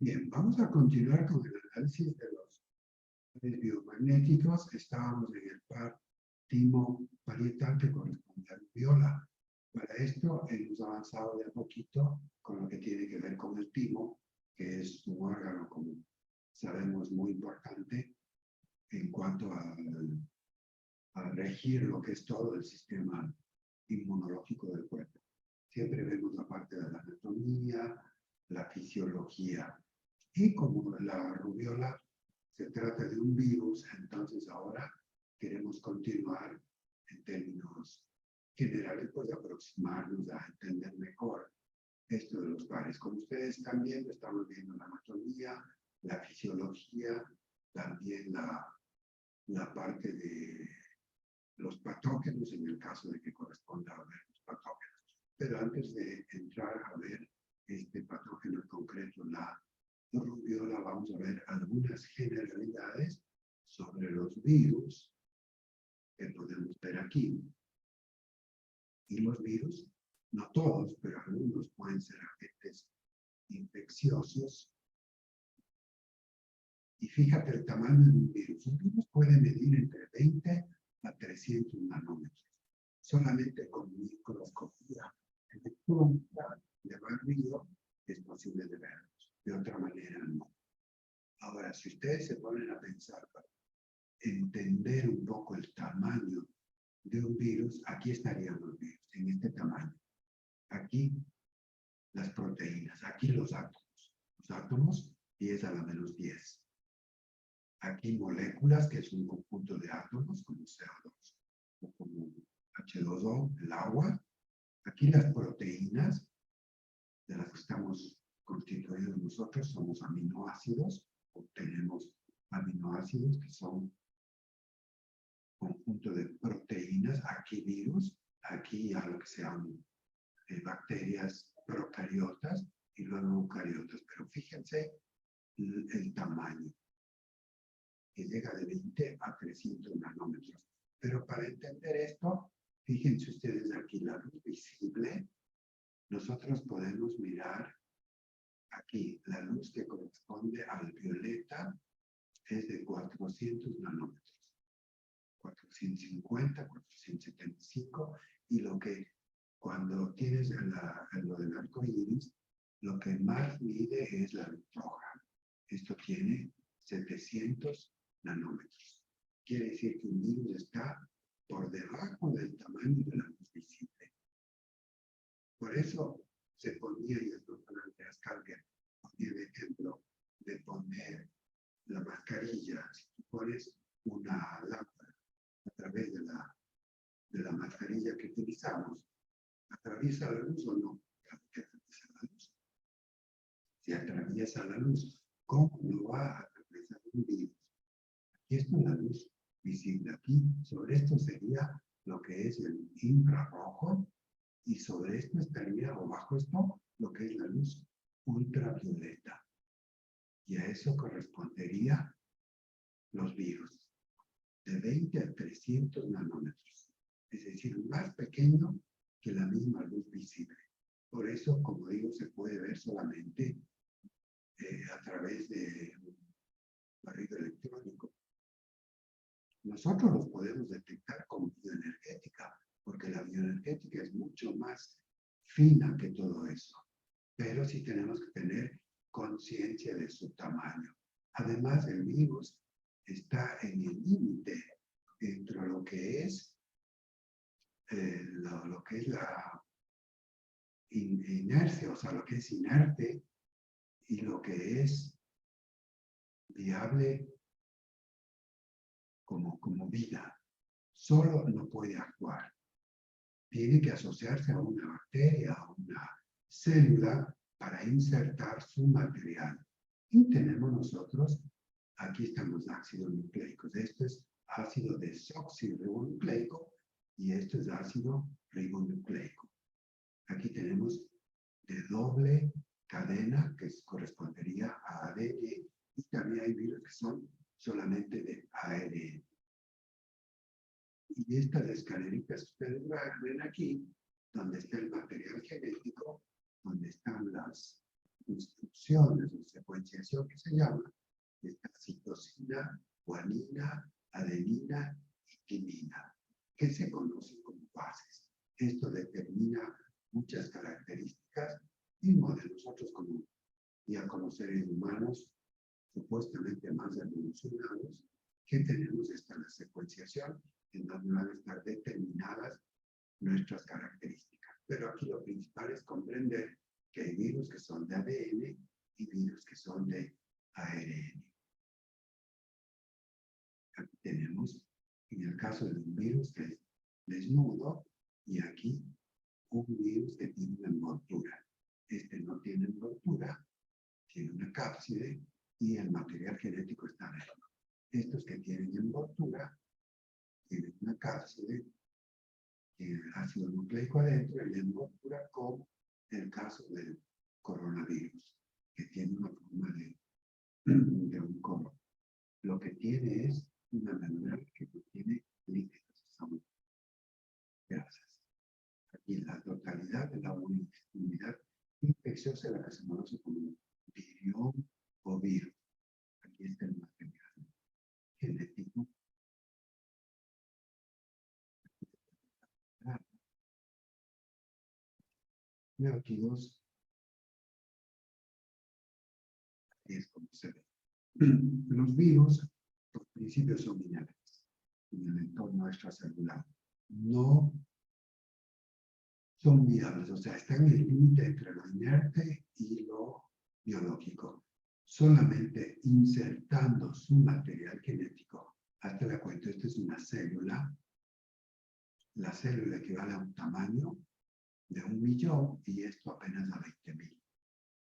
Bien, vamos a continuar con el análisis de los pares biomagnéticos. Estábamos en el par timo parietal que corresponde al viola. Para esto hemos avanzado de a poquito con lo que tiene que ver con el timo, que es un órgano, como sabemos, muy importante en cuanto a regir lo que es todo el sistema inmunológico del cuerpo. Siempre vemos la parte de la anatomía, la fisiología. Y como la rubiola se trata de un virus, entonces ahora queremos continuar en términos generales, pues aproximarnos a entender mejor esto de los pares. Como ustedes están viendo, estamos viendo la anatomía, la fisiología, también la parte de los patógenos, en el caso de que corresponda a ver los patógenos. Pero antes de entrar a ver este patógeno en concreto, la rubiola, vamos a ver algunas generalidades sobre los virus que podemos ver aquí. Y los virus, no todos, pero algunos pueden ser agentes infecciosos. Y fíjate el tamaño de un virus. Un virus puede medir entre 20 a 300 nanómetros. Solamente con microscopía electrónica de barrido es posible de verlos. De otra manera, no. Ahora, si ustedes se ponen a pensar para entender un poco el tamaño de un virus, aquí estarían los virus, en este tamaño. Aquí las proteínas, aquí los átomos. Los átomos 10 a la menos 10. Aquí moléculas, que es un conjunto de átomos, como CO2 o como H2O, el agua. Aquí las proteínas, de las que estamos constituidos nosotros, somos aminoácidos, o tenemos aminoácidos que son conjunto de proteínas, aquí virus, aquí a lo que se llaman bacterias procariotas y luego eucariotas. Pero fíjense el tamaño, que llega de 20 a 300 nanómetros. Pero para entender esto, fíjense ustedes aquí la luz visible. Nosotros podemos mirar aquí la luz que corresponde al violeta es de 400 nanómetros. 450, 475, y lo que cuando tienes lo del arco iris, lo que más mide es la luz roja. Esto tiene 700 nanómetros. Quiere decir que un virus está por debajo del tamaño de la luz visible. Por eso se ponía, y el doctor Andreas Kalker ponía el ejemplo de poner la mascarilla. Si tú pones una lámpara a través de la mascarilla que utilizamos, ¿atraviesa la luz o no? Claro que atraviesa la luz. Si atraviesa la luz, ¿cómo no va a atravesar un virus? Aquí está la luz visible. Aquí, sobre esto sería lo que es el infrarrojo, y sobre esto estaría, o bajo esto, lo que es la luz ultravioleta. Y a eso correspondería los virus, de 20 a 300 nanómetros. Es decir, más pequeño que la misma luz visible. Por eso, como digo, se puede ver solamente a través de un barrido electrónico. Nosotros los podemos detectar con bioenergética, porque la bioenergética es mucho más fina que todo eso. Pero sí tenemos que tener conciencia de su tamaño. Además, el virus está en el límite entre lo que es la inercia, o sea, lo que es inerte y lo que es viable como vida. Solo no puede actuar. Tiene que asociarse a una bacteria, a una célula, para insertar su material. Y tenemos nosotros, aquí están los ácidos nucleicos. Esto es ácido desoxirribonucleico y esto es ácido ribonucleico. Aquí tenemos de doble cadena, que correspondería a ADN, y también hay virus que son solamente de ARN. Y estas escaleritas ustedes ven aquí, donde está el material genético, donde están las instrucciones de secuenciación que se llama esta citosina, guanina, adenina y timina, que se conocen como bases. Esto determina muchas características mismo de nosotros como seres humanos supuestamente más evolucionados, que tenemos esta secuenciación en donde van a estar determinadas nuestras características. Pero aquí lo principal es comprender que hay virus que son de ADN y virus que son de ARN. Aquí tenemos, en el caso de un virus que es desnudo, y aquí un virus que tiene una envoltura. Este no tiene envoltura, tiene una cápside y el material genético está dentro. Estos que tienen envoltura tienen una cápside, tienen ácido nucleico adentro y la envoltura, como en el caso del coronavirus, que tiene una forma de un cono. Lo que tiene es una membrana que contiene lípidos, son grasas. Aquí la totalidad de la unidad infecciosa, la que se conoce como virión o virus. Aquí está el material genético. Y aquí dos, es como se ve. Los virus, por principio, son inertes en el entorno extracelular. No son viables, o sea, están en el límite entre lo inerte y lo biológico. Solamente insertando su material genético. Hazte la cuenta, esta es una célula. La célula equivale a un tamaño de 1.000.000 y esto apenas a 20.000,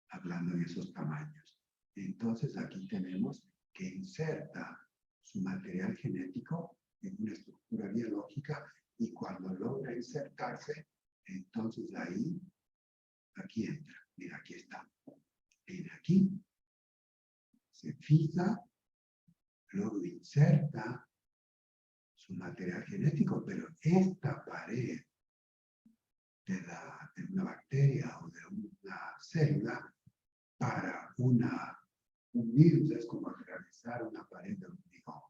hablando de esos tamaños. Entonces aquí tenemos que inserta su material genético en una estructura biológica y cuando logra insertarse, entonces ahí, aquí entra. Mira, aquí está. Viene aquí, se fija, luego inserta su material genético, pero esta pared de una bacteria o de una célula para un virus es como realizar una pared de hormigón.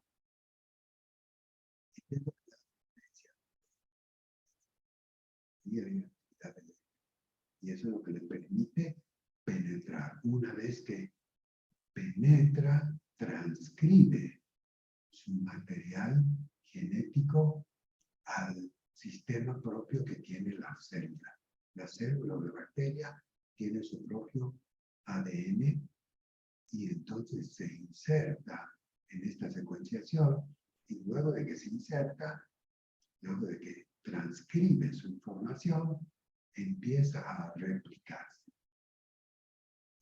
Y eso es lo que le permite penetrar. Una vez que penetra, transcribe su material genético al sistema propio que tiene la célula. La célula o la bacteria tiene su propio ADN y entonces se inserta en esta secuenciación y luego de que se inserta, luego de que transcribe su información, empieza a replicarse.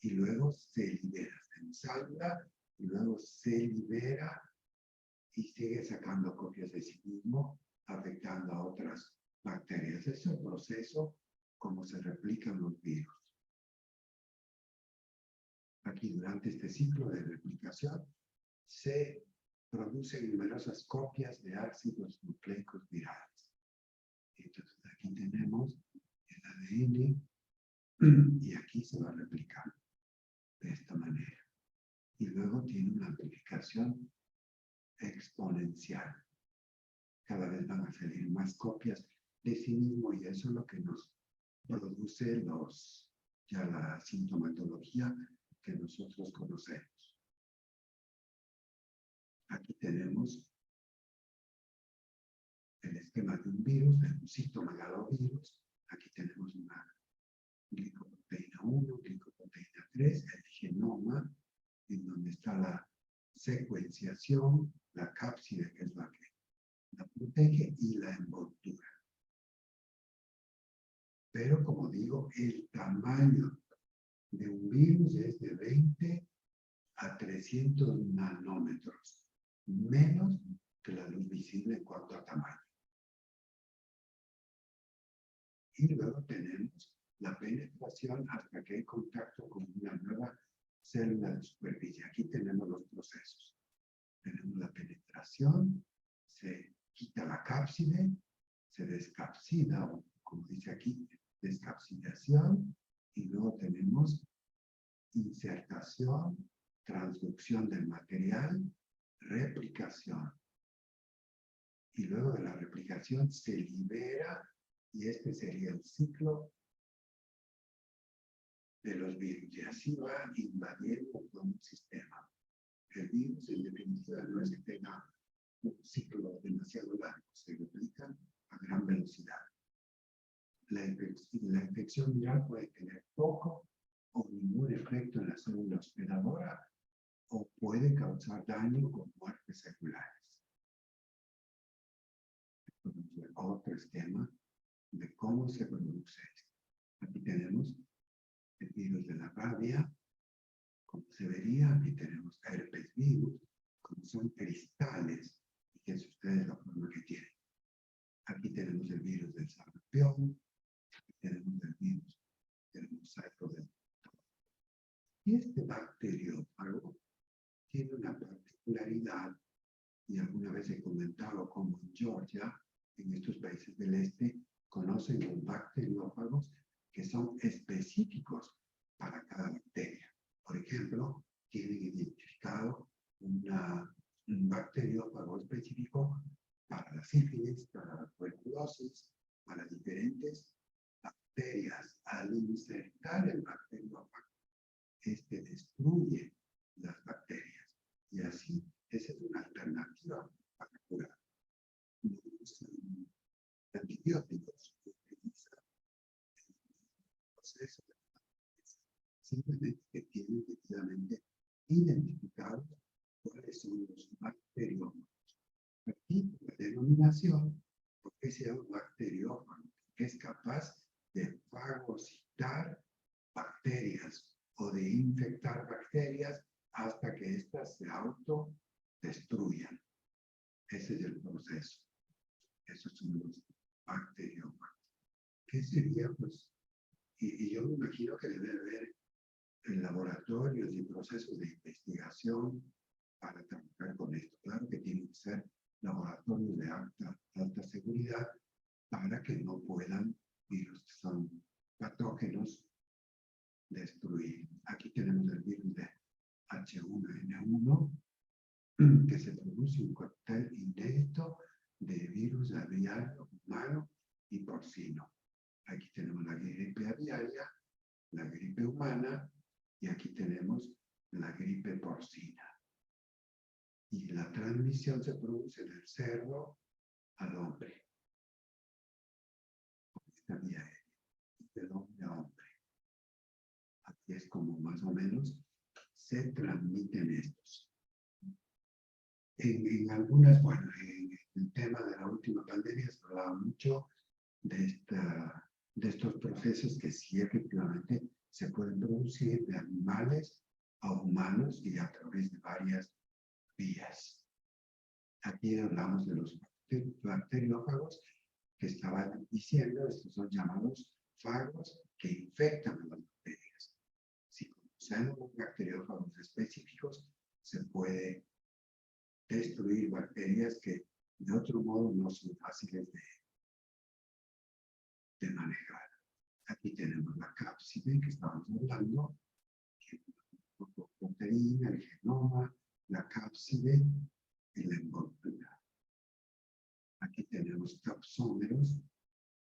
Y luego se libera, se ensalda, y luego se libera y sigue sacando copias de sí mismo, afectando a otras bacterias. Es el proceso como se replican los virus. Aquí, durante este ciclo de replicación, se producen numerosas copias de ácidos nucleicos virales. Entonces, aquí tenemos el ADN y aquí se va replicando de esta manera. Y luego tiene una amplificación exponencial. Cada vez van a salir más copias de sí mismo y eso es lo que nos produce ya la sintomatología que nosotros conocemos. Aquí tenemos el esquema de un virus, de un citomegalovirus. Aquí tenemos una glicoproteína 1, glicoproteína 3, el genoma, en donde está la secuenciación, la cápside, que es la que la protege, y la envoltura. Pero, como digo, el tamaño de un virus es de 20 a 300 nanómetros, menos que la luz visible en cuanto a tamaño. Y luego tenemos la penetración hasta que hay contacto con una nueva célula de superficie. Aquí tenemos los procesos. Tenemos la penetración, se quita la cápside, se descapsida, o como dice aquí, descapsidación, y luego tenemos insertación, transducción del material, replicación. Y luego de la replicación se libera, y este sería el ciclo de los virus. Y así va invadiendo todo un sistema. El virus, en definitiva, no es que tenga un ciclo demasiado largo, se replica a gran velocidad. La infección viral puede tener poco o ningún efecto en la célula hospedadora o puede causar daño con muertes celulares. Otro esquema de cómo se produce esto. Aquí tenemos el virus de la rabia, como se vería. Aquí tenemos herpes virus, como son cristales, y que es ustedes la forma que tienen. Aquí tenemos el virus del sarampión, aquí tenemos el virus del mosaico del. Y este bacteriófago tiene una particularidad, y alguna vez he comentado como en Georgia, en estos países del este, conocen los bacteriófagos que son específicos para cada bacteria. Por ejemplo, tienen identificado un bacteriófago específico para la sífilis, para la tuberculosis, para diferentes bacterias. Al insertar el bacteriófago, este destruye las bacterias. Y así, esa es una alternativa para curar. No usan antibióticos, utilizan el proceso de simplemente que tienen debidamente identificados cuáles son los bacteriófagos. Aquí la denominación, porque se llama bacteriófago, que es capaz de fagocitar bacterias o de infectar bacterias hasta que éstas se autodestruyan. Ese es el proceso. Esos son los bacteriófagos. ¿Qué sería, pues? Y yo me imagino que debe haber en laboratorios y procesos de investigación para trabajar con esto. Claro que tienen que ser laboratorios de alta seguridad para que no puedan virus que son patógenos destruir. Aquí tenemos el virus de H1N1, que se produce un cóctel inédito de virus aviario, humano y porcino. Aquí tenemos la gripe aviaria, la gripe humana, y aquí tenemos la gripe porcina. Y la transmisión se produce del cerdo al hombre. Por esta vía aérea, del hombre a hombre. Aquí es como más o menos se transmiten estos. En algunas, bueno, en el tema de la última pandemia se hablaba mucho de estos procesos que sí efectivamente se pueden producir de animales a humanos y a través de varias vías. Aquí hablamos de los bacteriófagos que estaban diciendo, estos son llamados fagos que infectan a las bacterias. Si conocemos los bacteriófagos específicos, se puede destruir bacterias que de otro modo no son fáciles de manejar. Aquí tenemos la cápside que estamos hablando, la proteína, el genoma, la cápside y la envoltura. Aquí tenemos capsómeros,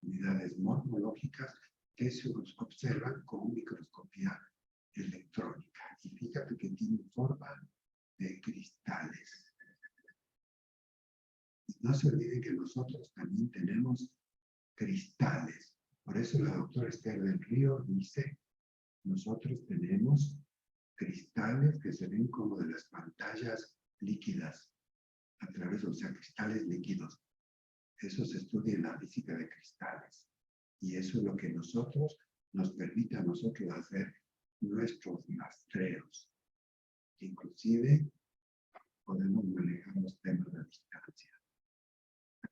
unidades morfológicas que se observan con microscopía electrónica. Y fíjate que tienen forma de cristales. Y no se olviden que nosotros también tenemos cristales. Por eso la doctora Esther del Río dice, nosotros tenemos cristales que se ven como de las pantallas líquidas, a través, o sea, cristales líquidos. Eso se estudia en la física de cristales. Y eso es lo que nos permite a nosotros hacer nuestros rastreos. Inclusive, podemos manejar los temas de distancia.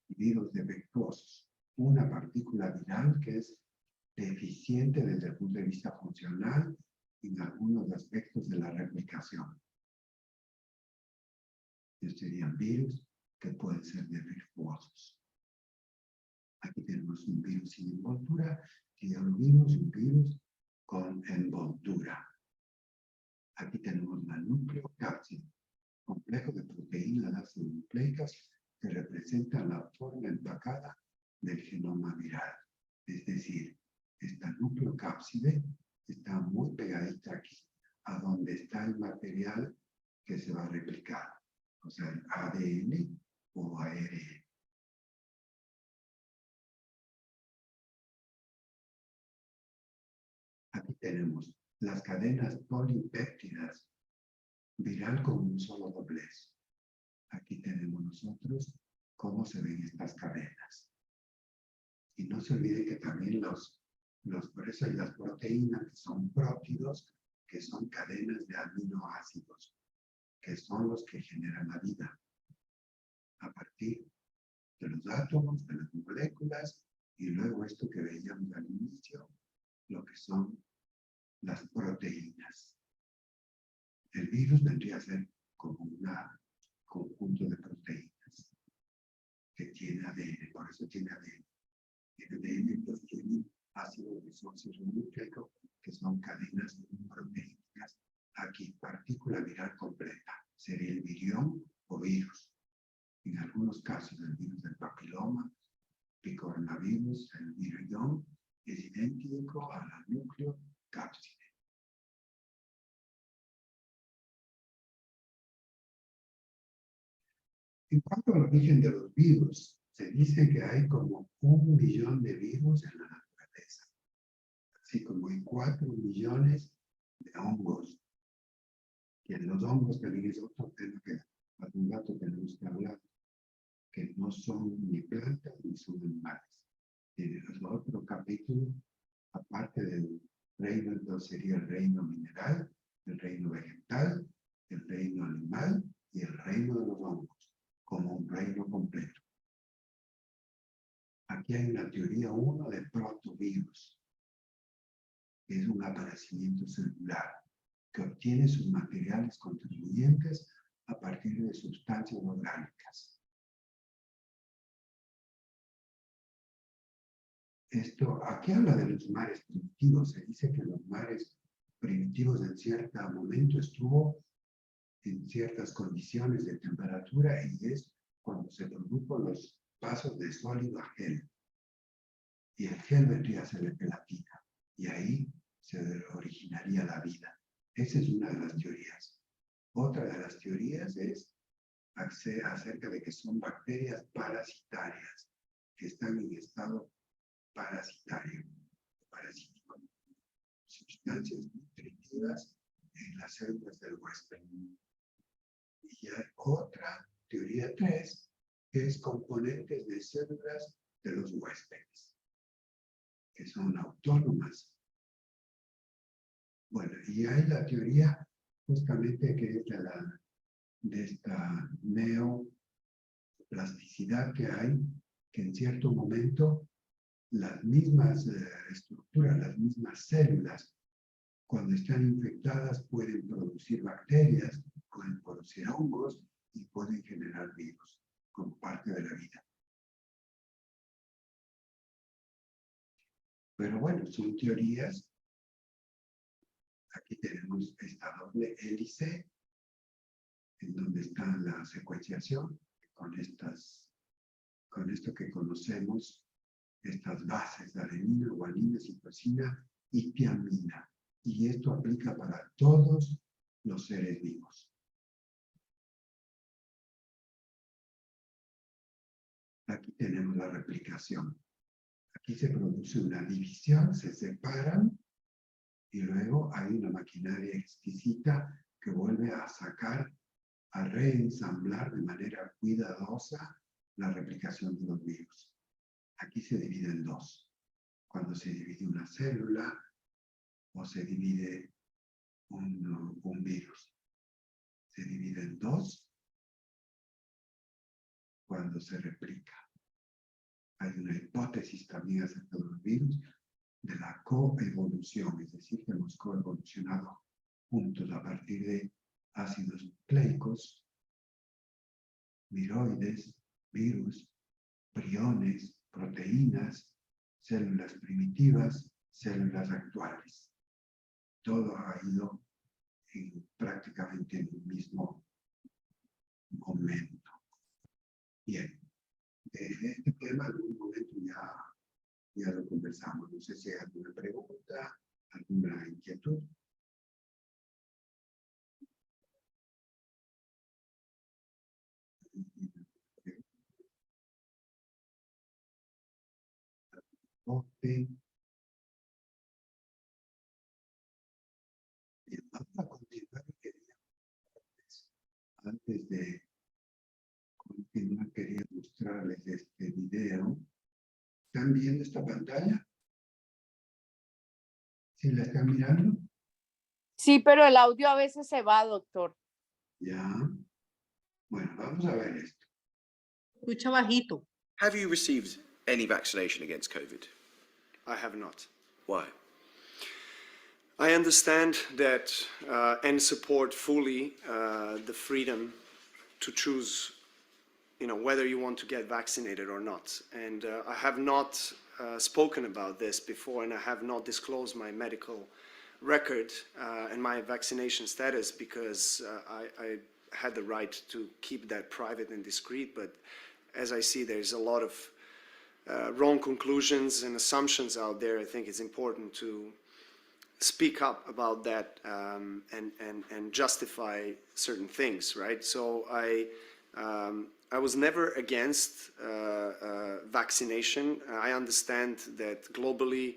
Virus defectuosos. Una partícula viral que es deficiente desde el punto de vista funcional en algunos aspectos de la replicación. Estos serían virus que pueden ser defectuosos. Aquí tenemos un virus sin envoltura, que ya lo vimos, un virus con envoltura. Aquí tenemos la nucleocápside, complejo de proteínas ácido nucleicas que representan la forma empacada del genoma viral. Es decir, esta nucleocápside está muy pegadita aquí, a donde está el material que se va a replicar, o sea, el ADN o ARN. Aquí tenemos las cadenas polipéptidas, viral con un solo doblez. Aquí tenemos nosotros cómo se ven estas cadenas. Y no se olvide que también por eso hay las proteínas que son prótidos, que son cadenas de aminoácidos, que son los que generan la vida a partir de los átomos, de las moléculas, y luego esto que veíamos al inicio, lo que son las proteínas. El virus vendría a ser como un conjunto de proteínas que tiene ADN, por eso tiene ADN. Tiene ADN, pues tiene ácido desoxirribonucleico, que son cadenas proteínicas. Aquí, partícula viral completa, sería el virión o virus. En algunos casos, el virus del papiloma, picornavirus, el virión, es idéntico a la nucleocápside. En cuanto al origen de los virus, se dice que hay como 1 millón de virus en la naturaleza, así como hay 4 millones de hongos. Que los hongos también es otro tema que algún rato tenemos que hablar, que no son ni plantas ni son animales. Y el otro capítulo, aparte del reino, entonces sería el reino mineral, el reino vegetal, el reino animal y el reino de los hongos, como un reino completo. Aquí hay una teoría 1 de protovirus, que es un aparecimiento celular que obtiene sus materiales contribuyentes a partir de sustancias orgánicas. Aquí habla de los mares primitivos. Se dice que los mares primitivos en cierto momento estuvo en ciertas condiciones de temperatura y es cuando se produjo los pasos de sólido a gel. Y el gel vendría a ser la gelatina. Y ahí se originaría la vida. Esa es una de las teorías. Otra de las teorías es acerca de que son bacterias parasitarias que están en estado parasitario, parasítico. Sustancias nutritivas en las células del huésped. Y hay otra, teoría 3, que es componentes de células de los huéspedes, que son autónomas. Bueno, y hay la teoría justamente que es de esta neoplasticidad que hay, que en cierto momento las mismas estructuras, las mismas células, cuando están infectadas pueden producir bacterias, pueden producir hongos y pueden generar virus como parte de la vida. Pero bueno, son teorías. Aquí tenemos esta doble hélice, en donde está la secuenciación con esto que conocemos, estas bases de adenina, guanina, citosina y tiamina. Y esto aplica para todos los seres vivos. Aquí tenemos la replicación. Aquí se produce una división, se separan y luego hay una maquinaria exquisita que vuelve a sacar, a reensamblar de manera cuidadosa la replicación de los virus. Aquí se divide en dos. Cuando se divide una célula o se divide un virus. Se divide en dos cuando se replica. Hay una hipótesis también acerca de los virus de la coevolución, es decir, que hemos coevolucionado juntos a partir de ácidos nucleicos, viroides, virus, priones, proteínas, células primitivas, células actuales. Todo ha ido prácticamente en el mismo momento. Bien, este tema en algún momento ya lo conversamos. No sé si hay alguna pregunta, alguna inquietud. Bien, vamos a continuar. Antes de continuar, quería mostrarles este video. ¿Están viendo esta pantalla? ¿Sí la están mirando? Sí, pero el audio a veces se va, doctor. Ya. Bueno, vamos a ver esto. Escucha bajito. Have you received any vaccination against COVID? I have not. Why? I understand that and support fully the freedom to choose, whether you want to get vaccinated or not. And I have not spoken about this before, and I have not disclosed my medical record and my vaccination status because I had the right to keep that private and discreet. But as I see, there's a lot of wrong conclusions and assumptions out there. I think it's important to speak up about that and justify certain things, right? So I was never against vaccination. I understand that globally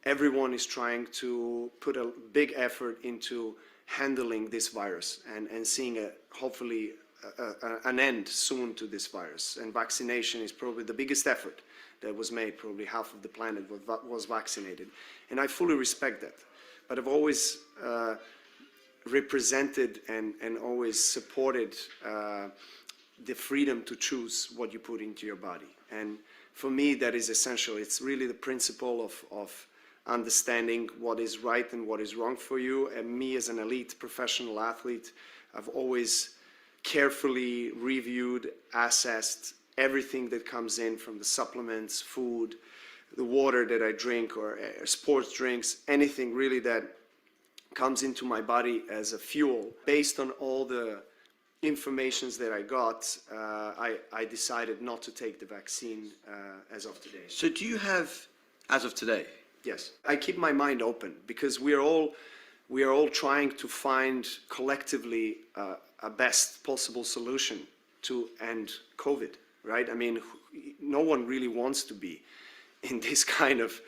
everyone is trying to put a big effort into handling this virus and seeing hopefully an end soon to this virus. And vaccination is probably the biggest effort that was made. Probably half of the planet was vaccinated. And I fully respect that. But I've always represented and always supported the freedom to choose what you put into your body. And for me, that is essential. It's really the principle of understanding what is right and what is wrong for you. And me as an elite professional athlete, I've always carefully reviewed, assessed everything that comes in from the supplements, food, the water that I drink or sports drinks, anything really that comes into my body as a fuel. Based on all the informations that I got, I decided not to take the vaccine as of today. So do you have, as of today? Yes, I keep my mind open because we are all trying to find collectively a best possible solution to end COVID, right? I mean, no one really wants to be in this kind of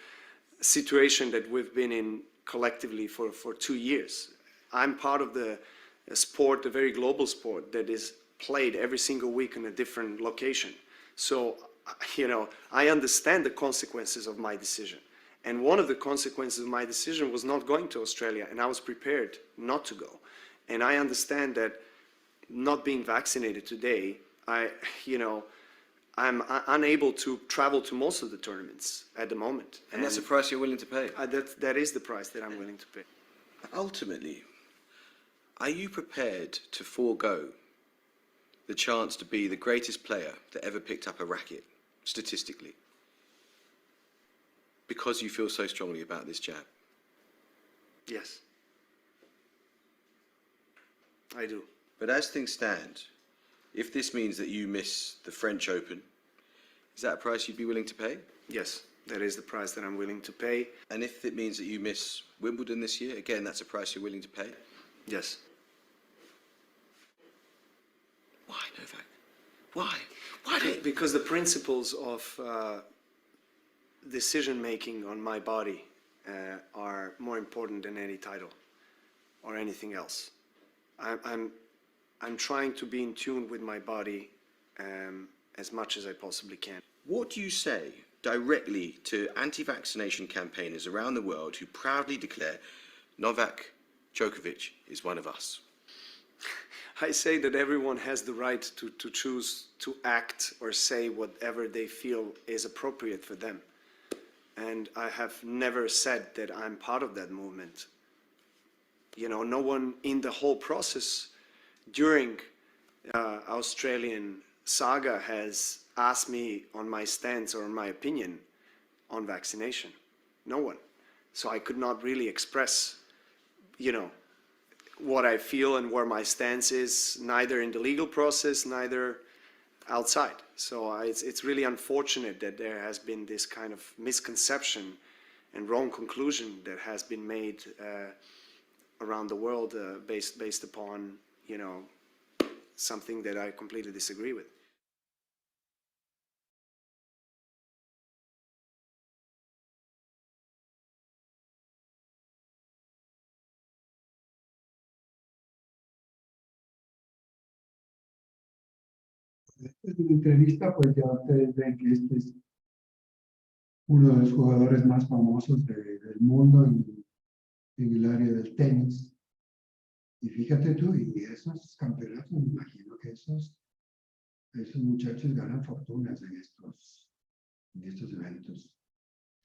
situation that we've been in collectively for 2 years. I'm part of the sport, a very global sport that is played every single week in a different location. So, I understand the consequences of my decision. And one of the consequences of my decision was not going to Australia, and I was prepared not to go. And I understand that not being vaccinated today, I'm unable to travel to most of the tournaments at the moment. And that's a price you're willing to pay? That is the price that I'm willing to pay. Ultimately, are you prepared to forego the chance to be the greatest player that ever picked up a racket, statistically, because you feel so strongly about this jab? Yes. I do. But as things stand, if this means that you miss the French Open, is that a price you'd be willing to pay? Yes, that is the price that I'm willing to pay. And if it means that you miss Wimbledon this year, again, that's a price you're willing to pay? Yes. Why, Novak? Why? Why do you... Because the principles of decision-making on my body are more important than any title or anything else. I'm trying to be in tune with my body as much as I possibly can. What do you say directly to anti-vaccination campaigners around the world who proudly declare Novak Djokovic is one of us? I say that everyone has the right to choose to act or say whatever they feel is appropriate for them. And I have never said that I'm part of that movement. No one in the whole process during Australian saga has asked me on my stance or my opinion on vaccination. No one. So I could not really express, what I feel and where my stance is, neither in the legal process, neither outside. So it's really unfortunate that there has been this kind of misconception and wrong conclusion that has been made around the world based upon, you know, something that I completely disagree with. Esta es una entrevista, pues ya ustedes ven que este es uno de los jugadores más famosos del mundo en el área del tenis. Y fíjate tú, y esos campeonatos, me imagino que esos muchachos ganan fortunas en estos eventos.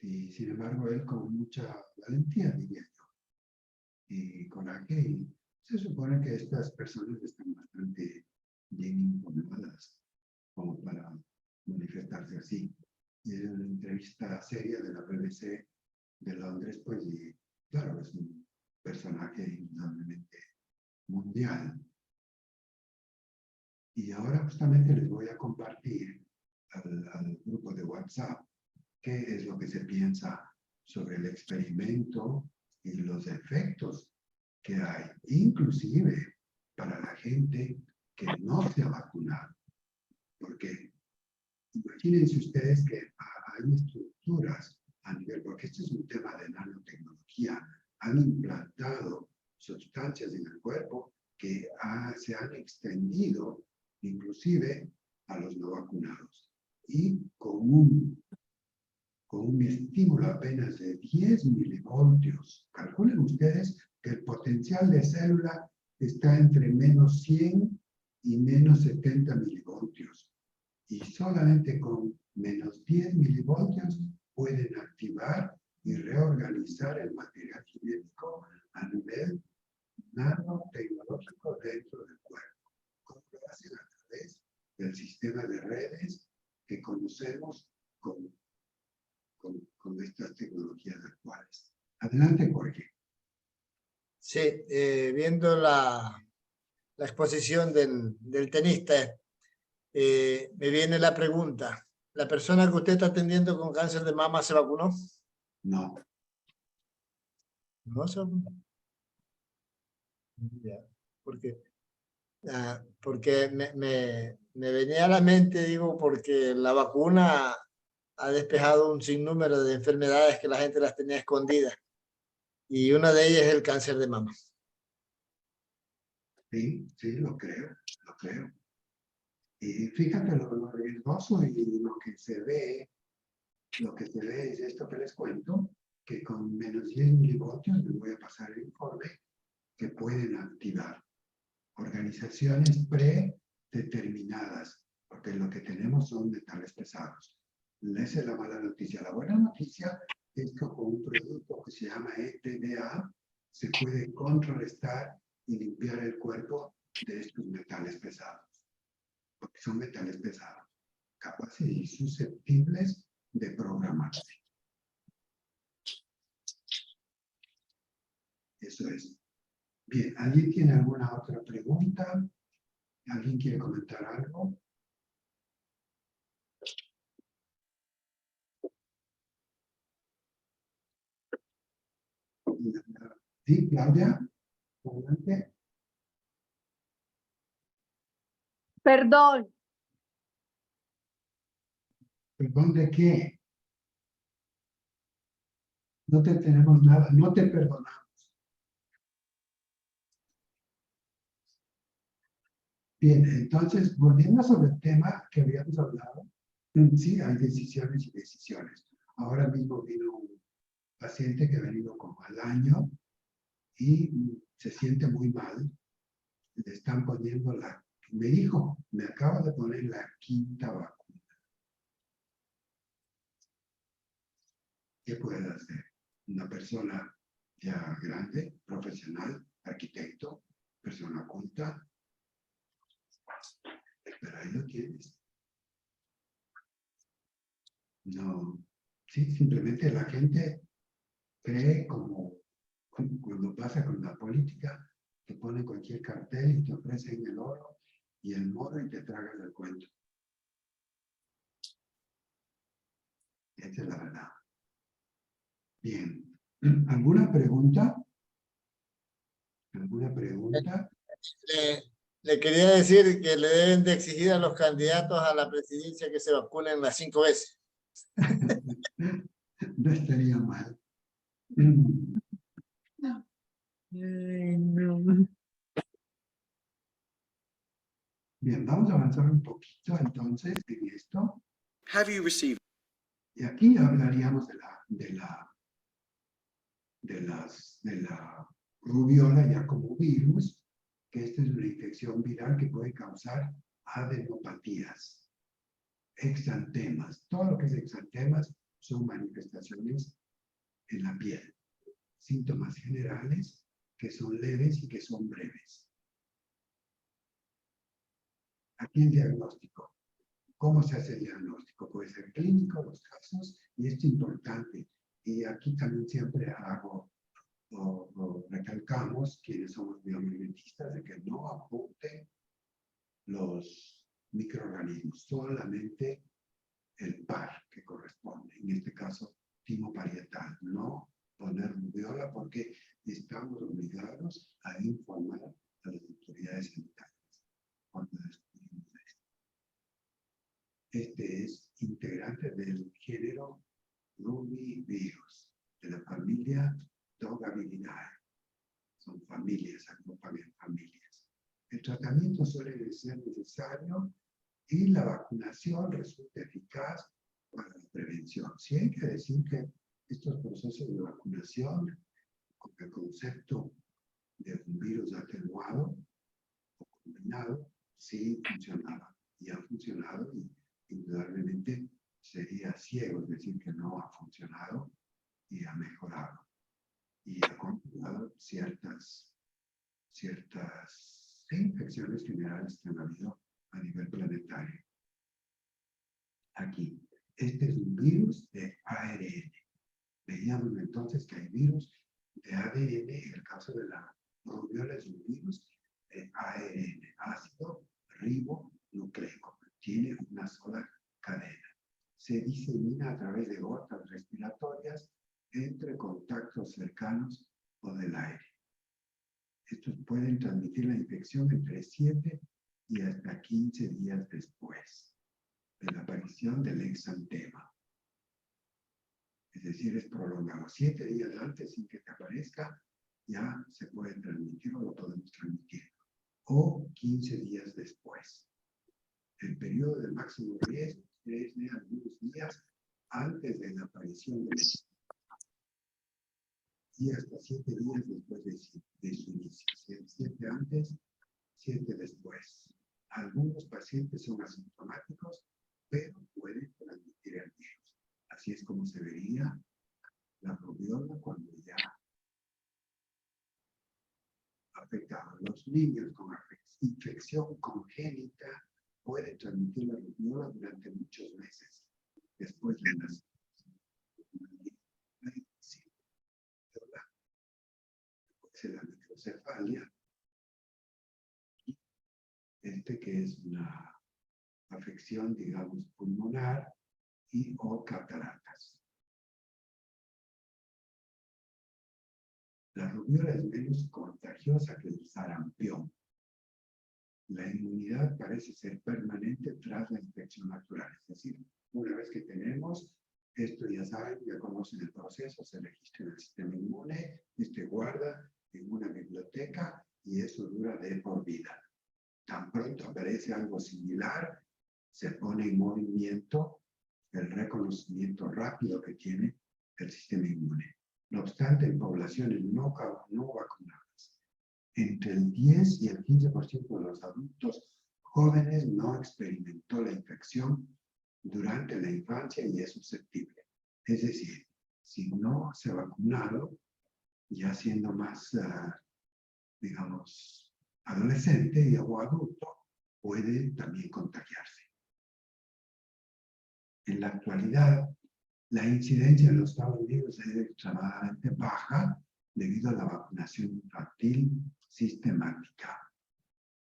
Y sin embargo, él con mucha valentía, diría yo, y coraje, y se supone que estas personas están bastante bien informadas como para manifestarse así. Y en una entrevista seria de la BBC de Londres, pues, y claro, es un personaje indudablemente mundial. Y ahora justamente les voy a compartir al grupo de WhatsApp qué es lo que se piensa sobre el experimento y los efectos que hay, inclusive para la gente que no se ha vacunado. Porque imagínense ustedes que hay estructuras a nivel, porque este es un tema de nanotecnología, han implantado sustancias en el cuerpo que se han extendido inclusive a los no vacunados. Y con un estímulo apenas de 10 milivoltios, calculen ustedes que el potencial de célula está entre menos 100 y menos 70 milivoltios. Y solamente con menos 10 milivoltios pueden activar y reorganizar el material genético a nivel nanotecnológico dentro del cuerpo. ¿Cómo lo hacen? A través del sistema de redes que conocemos con estas tecnologías actuales. Adelante, Jorge. Sí, viendo la exposición del tenista, me viene la pregunta. ¿La persona que usted está atendiendo con cáncer de mama se vacunó? No. No se vacunó. Ya, porque me venía a la mente, digo, porque la vacuna ha despejado un sinnúmero de enfermedades que la gente las tenía escondidas. Y una de ellas es el cáncer de mama. Sí, lo creo. Y fíjate lo riesgoso y lo que se ve es esto que les cuento, que con menos 10 milivoltios, les voy a pasar el informe, que pueden activar organizaciones predeterminadas, porque lo que tenemos son metales pesados. Esa es la mala noticia. La buena noticia es que con un producto que se llama ETDA se puede contrarrestar y limpiar el cuerpo de estos metales pesados, porque son metales pesados, capaces y susceptibles de programarse. Eso es. Bien, ¿alguien tiene alguna otra pregunta? ¿Alguien quiere comentar algo? Sí, Claudia, adelante. Perdón, ¿Perdón de qué? No te tenemos nada, no te perdonamos. Bien, entonces, volviendo sobre el tema que habíamos hablado, sí, hay decisiones y decisiones. Ahora mismo vino un paciente que ha venido como al año y se siente muy mal. Le están poniendo me dijo, me acaba de poner la 5ª vacuna. ¿Qué puede hacer? Una persona ya grande, profesional, arquitecto, persona culta. Pero ahí lo tienes. No, sí, simplemente la gente cree como cuando pasa con la política, que ponen cualquier cartel y te ofrecen el oro y el moro y te tragas el cuento. Esa es la verdad. Bien. ¿Alguna pregunta? ¿Alguna pregunta? Le quería decir que le deben de exigir a los candidatos a la presidencia que se vacunen las 5 veces. No estaría mal. Bien, vamos a avanzar un poquito entonces en esto. Have you received Y aquí hablaríamos de la rubiola ya como virus, que esta es una infección viral que puede causar adenopatías, exantemas. Todo lo que es exantemas son manifestaciones en la piel, síntomas generales que son leves y que son breves. Aquí el diagnóstico. ¿Cómo se hace el diagnóstico? Puede ser clínico, los casos, y esto es importante. Y aquí también siempre hago o recalcamos, quienes somos biomimetistas, de que no apunten los microorganismos, solamente el par que corresponde. En este caso, timo parietal. No poner rubiola porque estamos obligados a informar a las autoridades sanitarias cuando descubrimos esto. Este es integrante del género Rubivirus, de la familia Togaviridae. Son familias, agrupan en familias. El tratamiento suele ser necesario y la vacunación resulta eficaz para la prevención. Sí hay que decir que estos procesos de vacunación, con el concepto de un virus atenuado o combinado, sí funcionaba y ha funcionado y indudablemente sería ciego decir que no ha funcionado y ha mejorado. Y ha controlado ciertas infecciones generales que han habido a nivel planetario. Aquí, este es un virus de ARN. Veíamos entonces que hay virus de ADN, en el caso de la rubiola es un virus de ARN, ácido ribonucleico. Tiene una sola cadena. Se disemina a través de gotas respiratorias entre contactos cercanos o del aire. Estos pueden transmitir la infección entre 7 y hasta 15 días después de la aparición del exantema. Es decir, es prolongado. 7 días antes sin que te aparezca, ya se puede transmitir o lo podemos transmitir. O 15 días después. El periodo de máximo riesgo es de algunos días antes de la aparición del exantema. Y hasta 7 días después de su inicio. 7 antes, 7 después. Algunos pacientes son asintomáticos, pero pueden transmitir el virus. Así es como se vería la rubiola cuando ya afectaba. Los niños con infección congénita pueden transmitir la rubiola durante muchos meses después de nacimiento. La microcefalia, que es una afección, digamos, pulmonar y o cataratas. La rubiola es menos contagiosa que el sarampión. La inmunidad parece ser permanente tras la infección natural. Es decir, una vez que tenemos esto, ya saben, ya conocen el proceso, se registra en el sistema inmune, guarda en una biblioteca y eso dura de por vida. Tan pronto aparece algo similar, se pone en movimiento el reconocimiento rápido que tiene el sistema inmune. No obstante, en poblaciones no vacunadas, entre el 10 y el 15% de los adultos jóvenes no experimentó la infección durante la infancia y es susceptible. Es decir, si no se ha vacunado, ya siendo más, digamos, adolescente o adulto, puede también contagiarse. En la actualidad, la incidencia en los Estados Unidos es extremadamente baja debido a la vacunación infantil sistemática.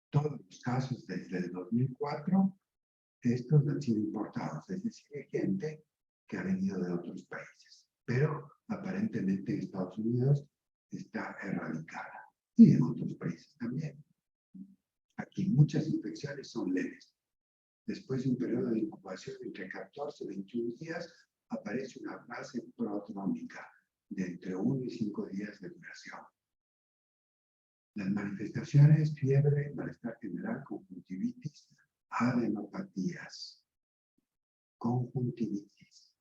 Todos los casos desde el 2004, estos han sido importados, es decir, hay gente que ha venido de otros países, pero aparentemente en Estados Unidos está erradicada y en otros países también. Aquí muchas infecciones son leves. Después de un periodo de incubación entre 14 y 21 días, aparece una fase prodrómica de entre 1 y 5 días de duración. Las manifestaciones: fiebre, malestar general, conjuntivitis, adenopatías, conjuntivitis,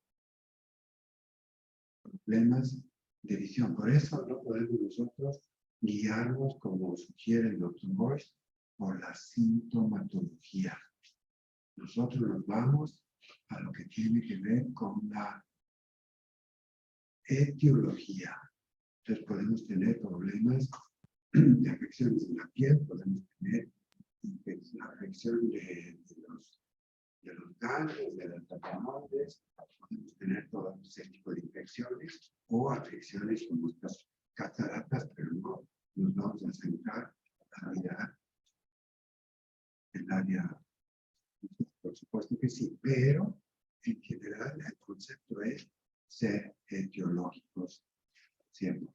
problemas de visión. Por eso no podemos nosotros guiarnos, como sugiere el Dr. Boyce, por la sintomatología. Nosotros nos vamos a lo que tiene que ver con la etiología. Entonces podemos tener problemas de afecciones en la piel, podemos tener afección de los ganglios, de las tapamontes, podemos tener todo ese tipo de infecciones o afecciones como estas cataratas, pero no nos vamos a centrar a mirar el área. Por supuesto que sí, pero en general el concepto es ser etiológicos 100%.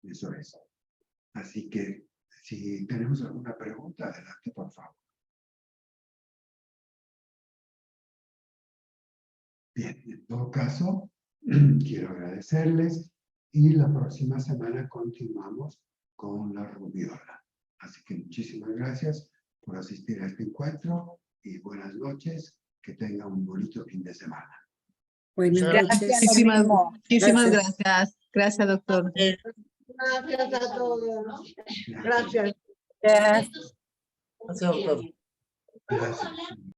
Eso es. Así que si tenemos alguna pregunta, adelante, por favor. Bien, en todo caso, quiero agradecerles y la próxima semana continuamos con la rubiola. Así que muchísimas gracias por asistir a este encuentro y buenas noches. Que tengan un bonito fin de semana. Buenas Gracias. noches. Muchísimas Gracias. gracias. Gracias, doctor. Gracias a todos. Gracias. Gracias, doctor. Gracias.